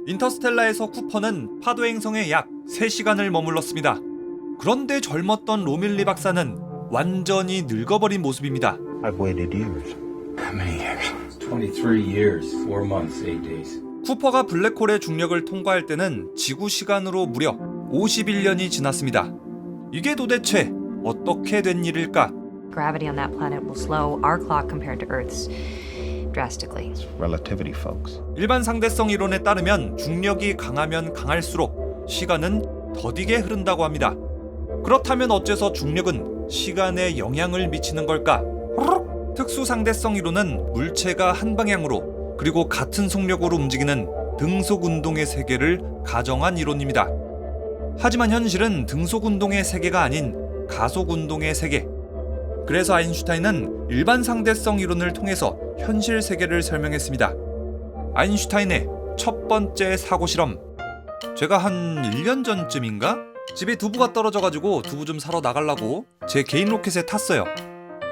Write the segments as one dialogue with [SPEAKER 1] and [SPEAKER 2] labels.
[SPEAKER 1] 인터스텔라에서 쿠퍼는 파도 행성에 약 3시간을 머물렀습니다. 그런데 젊었던 로밀리 박사는 완전히 늙어버린 모습입니다.
[SPEAKER 2] I've waited years.
[SPEAKER 3] How many years? 23 years, 4 months, 8 days.
[SPEAKER 1] 쿠퍼가 블랙홀의 중력을 통과할 때는 지구 시간으로 무려 51년이 지났습니다. 이게 도대체 어떻게 된 일일까?
[SPEAKER 4] Gravity on that planet will slow our clock compared to Earth's drastically.
[SPEAKER 2] Relativity, folks.
[SPEAKER 1] 일반 상대성 이론에 따르면 중력이 강하면 강할수록 시간은 더디게 흐른다고 합니다. 그렇다면 어째서 중력은 시간에 영향을 미치는 걸까? 특수 상대성 이론은 물체가 한 방향으로 그리고 같은 속력으로 움직이는 등속 운동의 세계를 가정한 이론입니다. 하지만 현실은 등속 운동의 세계가 아닌 가속 운동의 세계. 그래서 아인슈타인은 일반 상대성 이론을 통해서 현실 세계를 설명했습니다. 아인슈타인의 첫 번째 사고 실험. 제가 한 1년 전쯤인가? 집에 두부가 떨어져가지고 두부 좀 사러 나가려고 제 개인 로켓에 탔어요.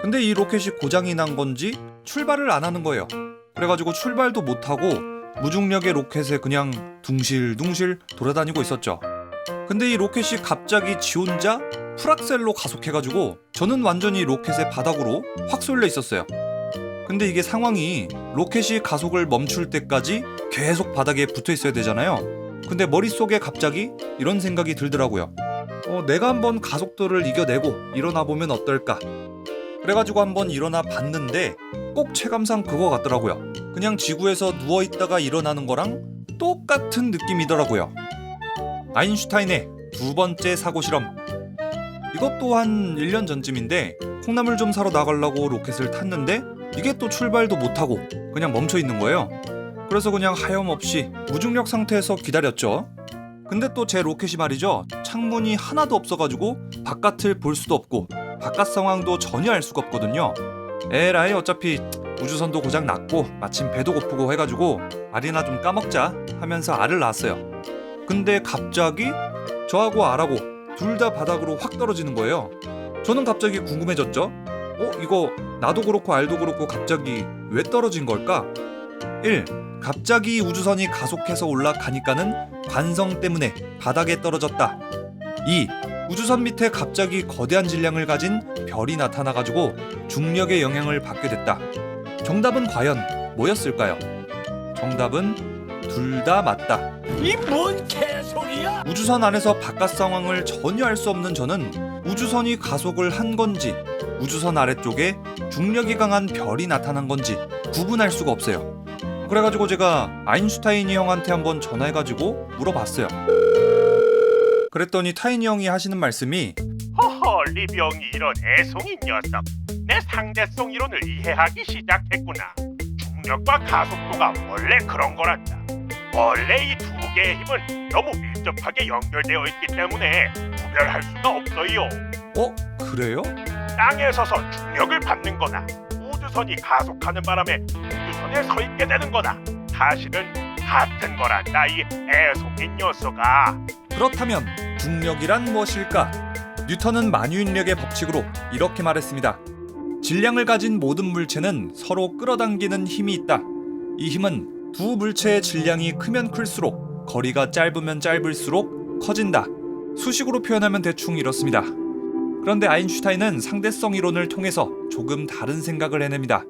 [SPEAKER 1] 근데 이 로켓이 고장이 난 건지 출발을 안 하는 거예요. 그래가지고 출발도 못하고 무중력의 로켓에 그냥 둥실둥실 돌아다니고 있었죠. 근데 이 로켓이 갑자기 지 혼자 풀악셀로 가속해가지고 저는 완전히 로켓의 바닥으로 확 쏠려 있었어요. 근데 이게 상황이 로켓이 가속을 멈출 때까지 계속 바닥에 붙어 있어야 되잖아요. 근데 머릿속에 갑자기 이런 생각이 들더라고요. 내가 한번 가속도를 이겨내고 일어나 보면 어떨까? 그래가지고 한번 일어나 봤는데 꼭 체감상 그거 같더라고요. 그냥 지구에서 누워있다가 일어나는 거랑 똑같은 느낌이더라고요. 아인슈타인의 두 번째 사고 실험. 이것도 한 1년 전쯤인데 콩나물 좀 사러 나가려고 로켓을 탔는데 이게 또 출발도 못하고 그냥 멈춰 있는 거예요. 그래서 그냥 하염없이 무중력 상태에서 기다렸죠. 근데 또 제 로켓이 말이죠, 창문이 하나도 없어가지고 바깥을 볼 수도 없고 바깥 상황도 전혀 알 수가 없거든요. 에라이 어차피 우주선도 고장 났고 마침 배도 고프고 해가지고 알이나 좀 까먹자 하면서 알을 낳았어요. 근데 갑자기 저하고 알하고 둘 다 바닥으로 확 떨어지는 거예요. 저는 갑자기 궁금해졌죠. 이거 나도 그렇고 알도 그렇고 갑자기 왜 떨어진 걸까? 1. 갑자기 우주선이 가속해서 올라가니까는 관성 때문에 바닥에 떨어졌다. 2. 우주선 밑에 갑자기 거대한 질량을 가진 별이 나타나가지고 중력의 영향을 받게 됐다. 정답은 과연 뭐였을까요? 정답은 둘 다 맞다.
[SPEAKER 5] 이 뭔 개소리야?
[SPEAKER 1] 우주선 안에서 바깥 상황을 전혀 알 수 없는 저는 우주선이 가속을 한 건지 우주선 아래쪽에 중력이 강한 별이 나타난 건지 구분할 수가 없어요. 그래가지고 제가 아인슈타인이 형한테 한번 전화해가지고 물어봤어요. 그랬더니 타인이 형이 하시는 말씀이
[SPEAKER 5] 허허, 리병이 이런 애송이 녀석. 내 상대성 이론을 이해하기 시작했구나. 중력과 가속도가 원래 그런 거란다. 원래 이 두 개의 힘은 너무 밀접하게 연결되어 있기 때문에 구별할 수가 없어요.
[SPEAKER 1] 그래요?
[SPEAKER 5] 땅에 서서 중력을 받는 거나 우주선이 가속하는 바람에 우주선에 서 있게 되는 거나 사실은 같은 거란다, 이 애송이 녀석아.
[SPEAKER 1] 그렇다면 중력이란 무엇일까? 뉴턴은 만유인력의 법칙으로 이렇게 말했습니다. 질량을 가진 모든 물체는 서로 끌어당기는 힘이 있다. 이 힘은 두 물체의 질량이 크면 클수록 거리가 짧으면 짧을수록 커진다. 수식으로 표현하면 대충 이렇습니다. 그런데 아인슈타인은 상대성 이론을 통해서 조금 다른 생각을 해냅니다.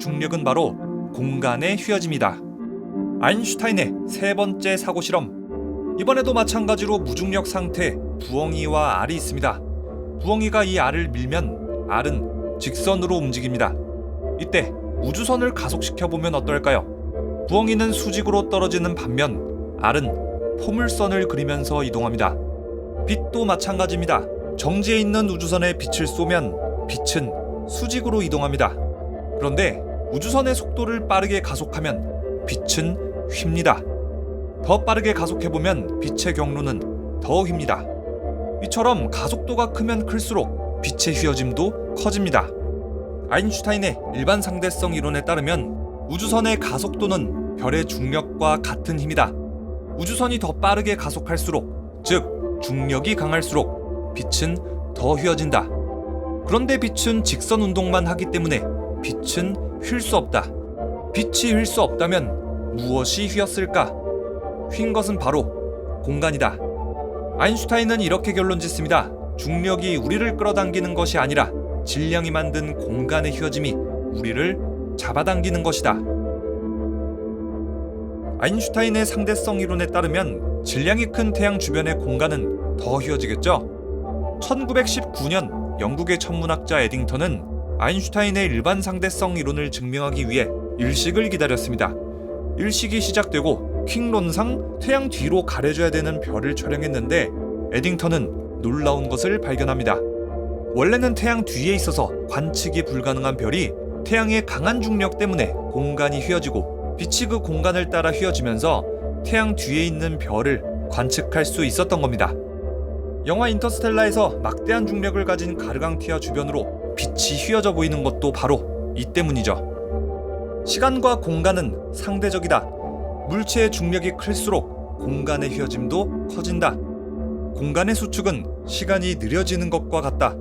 [SPEAKER 1] 중력은 바로 공간의 휘어짐이다. 아인슈타인의 세 번째 사고 실험. 이번에도 마찬가지로 무중력 상태 부엉이와 알이 있습니다. 부엉이가 이 알을 밀면 알은 직선으로 움직입니다. 이때 우주선을 가속시켜보면 어떨까요? 부엉이는 수직으로 떨어지는 반면 알은 포물선을 그리면서 이동합니다. 빛도 마찬가지입니다. 정지해 있는 우주선에 빛을 쏘면 빛은 수직으로 이동합니다. 그런데 우주선의 속도를 빠르게 가속하면 빛은 휩니다. 더 빠르게 가속해보면 빛의 경로는 더 휩니다. 이처럼 가속도가 크면 클수록 빛의 휘어짐도 커집니다. 아인슈타인의 일반 상대성 이론에 따르면 우주선의 가속도는 별의 중력과 같은 힘이다. 우주선이 더 빠르게 가속할수록, 즉 중력이 강할수록 빛은 더 휘어진다. 그런데 빛은 직선 운동만 하기 때문에 빛은 휠 수 없다. 빛이 휠 수 없다면 무엇이 휘었을까? 휜 것은 바로 공간이다. 아인슈타인은 이렇게 결론 짓습니다. 중력이 우리를 끌어당기는 것이 아니라 질량이 만든 공간의 휘어짐이 우리를 잡아당기는 것이다. 아인슈타인의 상대성 이론에 따르면 질량이 큰 태양 주변의 공간은 더 휘어지겠죠. 1919년 영국의 천문학자 에딩턴은 아인슈타인의 일반 상대성 이론을 증명하기 위해 일식을 기다렸습니다. 일식이 시작되고 킹론상 태양 뒤로 가려져야 되는 별을 촬영했는데 에딩턴은 놀라운 것을 발견합니다. 원래는 태양 뒤에 있어서 관측이 불가능한 별이 태양의 강한 중력 때문에 공간이 휘어지고 빛이 그 공간을 따라 휘어지면서 태양 뒤에 있는 별을 관측할 수 있었던 겁니다. 영화 인터스텔라에서 막대한 중력을 가진 가르강티아 주변으로 빛이 휘어져 보이는 것도 바로 이 때문이죠. 시간과 공간은 상대적이다. 물체의 중력이 클수록 공간의 휘어짐도 커진다. 공간의 수축은 시간이 느려지는 것과 같다.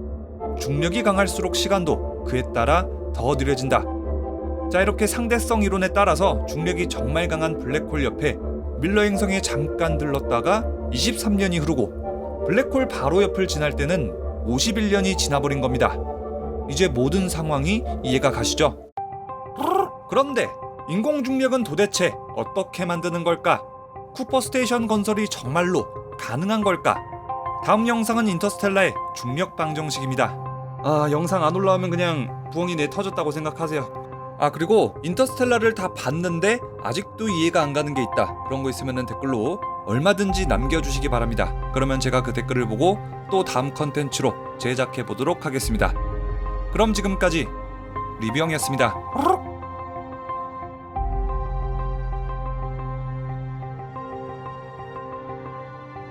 [SPEAKER 1] 중력이 강할수록 시간도 그에 따라 더 느려진다. 자, 이렇게 상대성 이론에 따라서 중력이 정말 강한 블랙홀 옆에 밀러 행성에 잠깐 들렀다가 23년이 흐르고 블랙홀 바로 옆을 지날 때는 51년이 지나버린 겁니다. 이제 모든 상황이 이해가 가시죠? 그런데 인공중력은 도대체 어떻게 만드는 걸까? 쿠퍼 스테이션 건설이 정말로 가능한 걸까? 다음 영상은 인터스텔라의 중력 방정식입니다. 영상 안 올라오면 그냥 부엉이 내 터졌다고 생각하세요. 그리고 인터스텔라를 다 봤는데 아직도 이해가 안 가는 게 있다. 그런 거 있으면 댓글로 얼마든지 남겨주시기 바랍니다. 그러면 제가 그 댓글을 보고 또 다음 컨텐츠로 제작해 보도록 하겠습니다. 그럼 지금까지 리뷰형이었습니다.